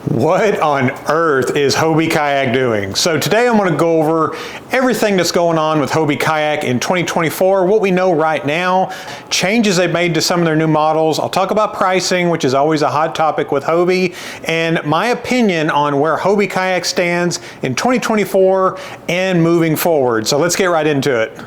What on earth is Hobie Kayak doing? So today I'm going to go over everything that's going on with Hobie Kayak in 2024, what we know right now, changes they've made to some of their new models. I'll talk about pricing, which is always a hot topic with Hobie, and my opinion on where Hobie Kayak stands in 2024 and moving forward. So let's get right into it.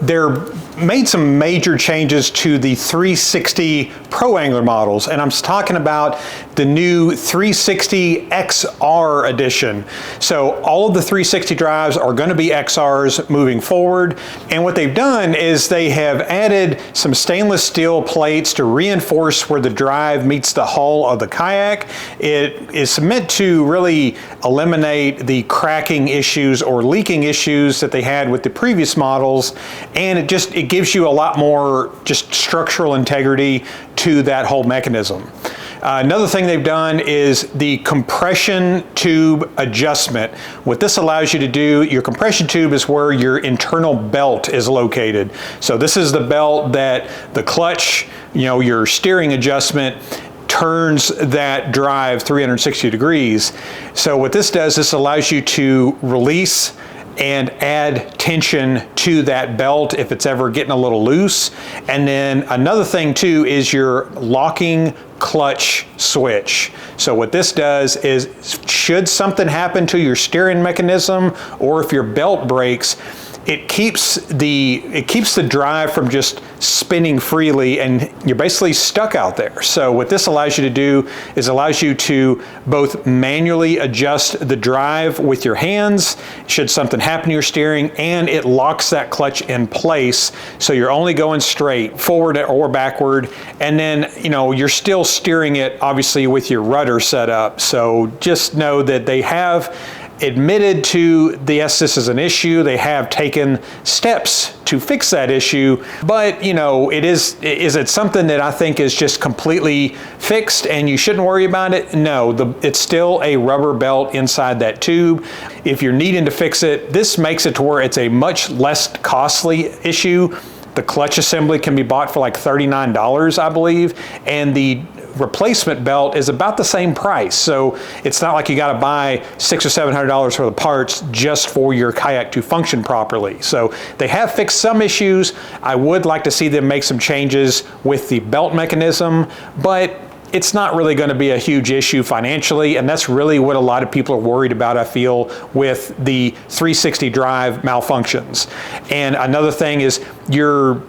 They're made some major changes to the 360 Pro Angler models, and I'm talking about the new 360 XR edition. So all of the 360 drives are going to be XRs moving forward, and what they've done is they have added some stainless steel plates to reinforce where the drive meets the hull of the kayak. It is meant to really eliminate the cracking issues or leaking issues that they had with the previous models, and it gives you a lot more just structural integrity to that whole mechanism. Another thing they've done is the compression tube adjustment. What this allows you to do, your compression tube is where your internal belt is located. So this is the belt that the clutch, your steering adjustment turns that drive 360 degrees. So what this does, this allows you to release and add tension to that belt if it's ever getting a little loose. And then another thing too is your locking clutch switch. So what this does is, should something happen to your steering mechanism or if your belt breaks, it keeps the drive from just spinning freely, and you're basically stuck out there. So what this allows you to do is allows you to both manually adjust the drive with your hands should something happen to your steering, and it locks that clutch in place so you're only going straight forward or backward, and then you're still steering it obviously with your rudder set up. So just know that they have admitted to yes, this is an issue. They have taken steps to fix that issue, but is it something that I think is just completely fixed and you shouldn't worry about it? No, it's still a rubber belt inside that tube. If you're needing to fix it, this makes it to where it's a much less costly issue. The clutch assembly can be bought for like $39, I believe, and the replacement belt is about the same price. So it's not like you got to buy $600 or $700 for the parts just for your kayak to function properly. So they have fixed some issues. I would like to see them make some changes with the belt mechanism, but it's not really going to be a huge issue financially, and that's really what a lot of people are worried about, I feel, with the 360 drive malfunctions. And another thing is your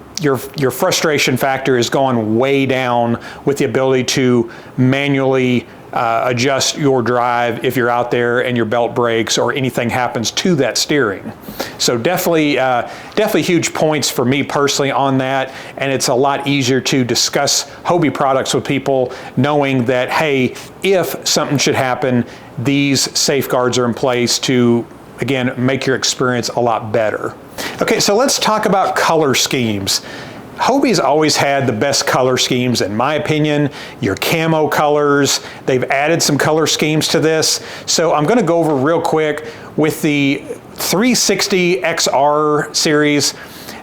frustration factor is going way down with the ability to manually adjust your drive if you're out there and your belt breaks or anything happens to that steering. So definitely huge points for me personally on that, and it's a lot easier to discuss Hobie products with people knowing that, hey, if something should happen, these safeguards are in place to, again, make your experience a lot better. Okay, so let's talk about color schemes. Hobie's always had the best color schemes, in my opinion. Your camo colors, they've added some color schemes to this. So I'm gonna go over real quick with the 360 XR series.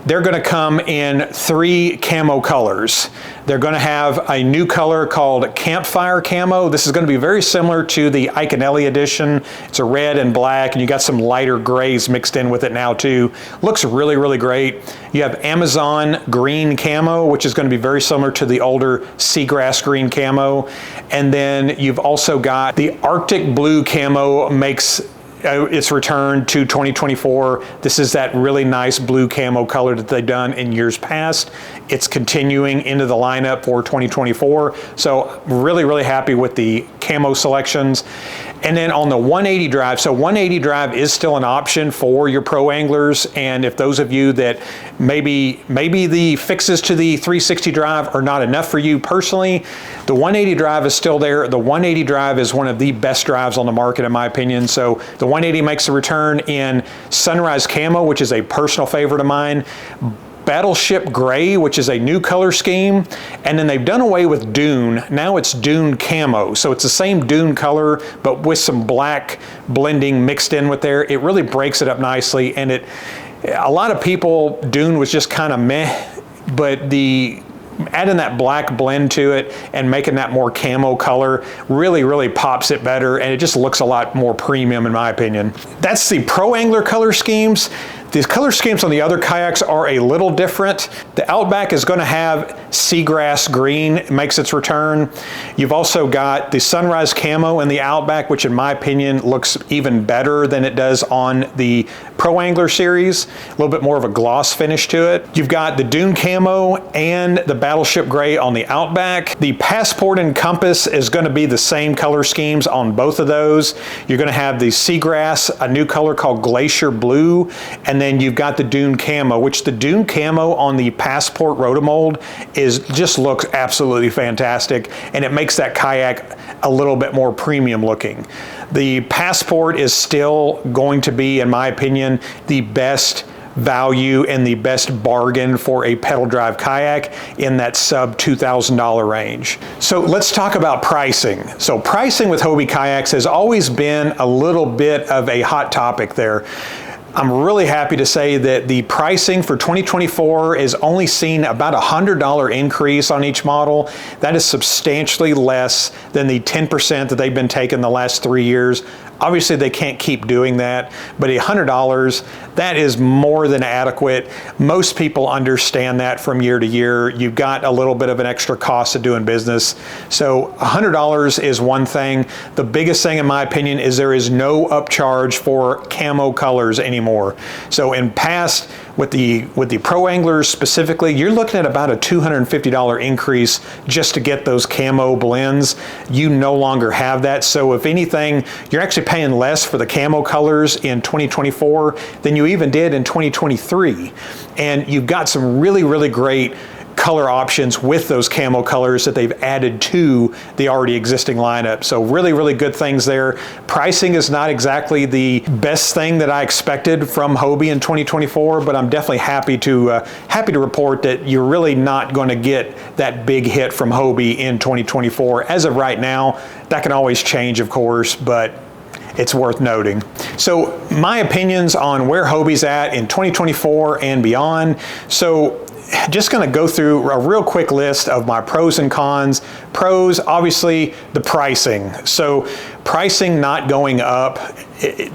They're gonna come in 3 camo colors. They're gonna have a new color called Campfire Camo. This is gonna be very similar to the Iconelli edition. It's a red and black, and you got some lighter grays mixed in with it now too. Looks really, really great. You have Amazon Green Camo, which is gonna be very similar to the older Seagrass Green Camo. And then you've also got the Arctic Blue Camo makes its return to 2024. This is that really nice blue camo color that they've done in years past. It's continuing into the lineup for 2024. So really, really happy with the camo selections. And then on the 180 drive, so 180 drive is still an option for your pro anglers, and if those of you that maybe the fixes to the 360 drive are not enough for you personally, the 180 drive is still there. The 180 drive is one of the best drives on the market in my opinion. So the 180 makes a return in Sunrise Camo, which is a personal favorite of mine. Battleship Gray, which is a new color scheme, and then they've done away with Dune. Now it's Dune Camo. So it's the same Dune color, but with some black blending mixed in with there. It really breaks it up nicely, and a lot of people, Dune was just kind of meh, but adding that black blend to it and making that more camo color really pops it better, and it just looks a lot more premium in my opinion. That's the Pro Angler color schemes. These color schemes on the other kayaks are a little different. The Outback is going to have seagrass green, it makes its return. You've also got the Sunrise Camo in the Outback, which in my opinion looks even better than it does on the Pro Angler series. A little bit more of a gloss finish to it. You've got the Dune Camo and the Battleship Gray on the Outback. The Passport and Compass is going to be the same color schemes on both of those. You're going to have the Seagrass, a new color called Glacier Blue, and then you've got the Dune Camo, which the Dune Camo on the Passport Rotomold just looks absolutely fantastic, and it makes that kayak a little bit more premium looking. The Passport is still going to be, in my opinion, the best value and the best bargain for a pedal drive kayak in that sub $2,000 range. So let's talk about pricing. So pricing with Hobie kayaks has always been a little bit of a hot topic there. I'm really happy to say that the pricing for 2024 is only seen about a $100 increase on each model. That is substantially less than the 10% that they've been taking the last 3 years. Obviously, they can't keep doing that, but $100, that is more than adequate. Most people understand that from year to year. You've got a little bit of an extra cost of doing business. So $100 is one thing. The biggest thing, in my opinion, is there is no upcharge for camo colors anymore. So in past, with the Pro Anglers specifically, you're looking at about a $250 increase just to get those camo blends. You no longer have that. So if anything, you're actually paying less for the camo colors in 2024 than you even did in 2023. And you've got some really great color options with those camo colors that they've added to the already existing lineup. So really good things there. Pricing is not exactly the best thing that I expected from Hobie in 2024, but I'm definitely happy to report that you're really not going to get that big hit from Hobie in 2024. As of right now, that can always change, of course, but it's worth noting. So my opinions on where Hobie's at in 2024 and beyond. So just going to go through a real quick list of my pros and cons. Pros, obviously, the pricing. So pricing not going up,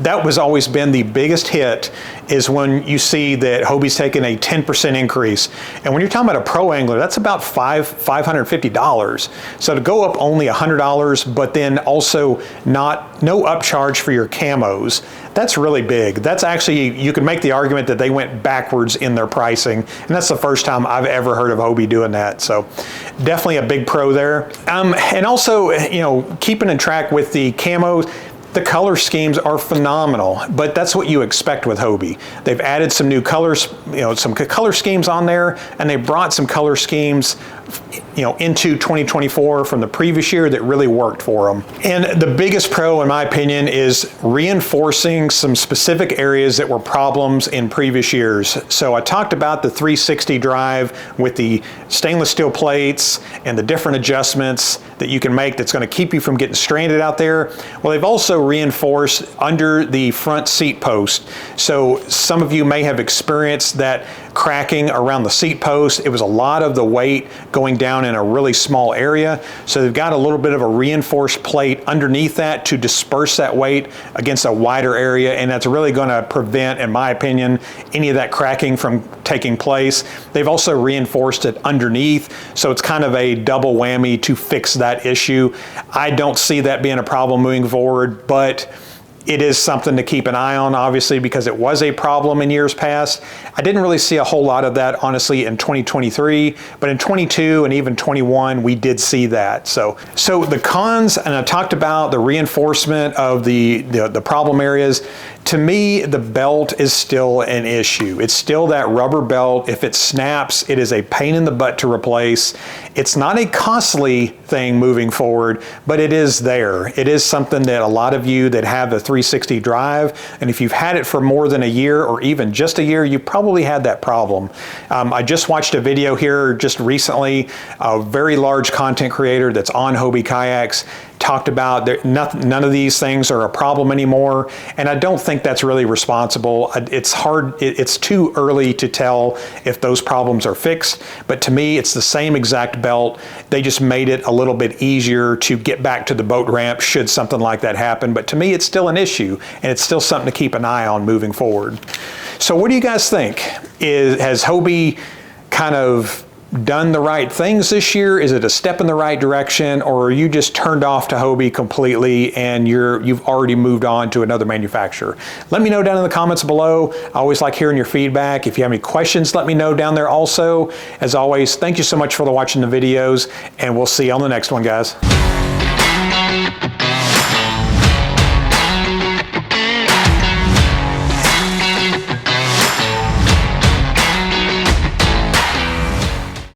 that was always been the biggest hit, is when you see that Hobie's taken a 10% increase. And when you're talking about a Pro Angler, that's about $550. So to go up only $100, but then also no upcharge for your camos, that's really big. That's actually, you can make the argument that they went backwards in their pricing, and that's the first time I've ever heard of Hobie doing that. So definitely a big pro there. And also, keeping in track with the camos, the color schemes are phenomenal, but that's what you expect with Hobie. They've added some new colors, some color schemes on there, and they brought some color schemes, into 2024 from the previous year that really worked for them. And the biggest pro, in my opinion, is reinforcing some specific areas that were problems in previous years. So I talked about the 360 drive with the stainless steel plates and the different adjustments that you can make that's going to keep you from getting stranded out there. Well, they've also reinforced under the front seat post. So some of you may have experienced that cracking around the seat post. It was a lot of the weight going down in a really small area. So they've got a little bit of a reinforced plate underneath that to disperse that weight against a wider area, and that's really going to prevent, in my opinion, any of that cracking from taking place. They've also reinforced it underneath, so it's kind of a double whammy to fix that issue. I don't see that being a problem moving forward, but it is something to keep an eye on, obviously, because it was a problem in years past. I didn't really see a whole lot of that, honestly, in 2023, but in 22 and even 21, we did see that. So the cons, and I talked about the reinforcement of the problem areas. To me, the belt is still an issue. It's still that rubber belt. If it snaps, it is a pain in the butt to replace. It's not a costly thing moving forward, but it is there. It is something that a lot of you that have the 360 drive. And if you've had it for more than a year or even just a year, you probably had that problem. I just watched a video here just recently, a very large content creator that's on Hobie kayaks talked about none of these things are a problem anymore, and I don't think that's really responsible. It's hard, it's too early to tell if those problems are fixed, but to me it's the same exact belt. They just made it a little bit easier to get back to the boat ramp should something like that happen, but to me it's still an issue, and it's still something to keep an eye on moving forward. So what do you guys think? Has Hobie kind of done the right things this year? Is it a step in the right direction, or are you just turned off to Hobie completely and you've already moved on to another manufacturer? Let me know down in the comments below. I always like hearing your feedback. If you have any questions, let me know down there also. As always, thank you so much for watching the videos, and we'll see you on the next one, guys.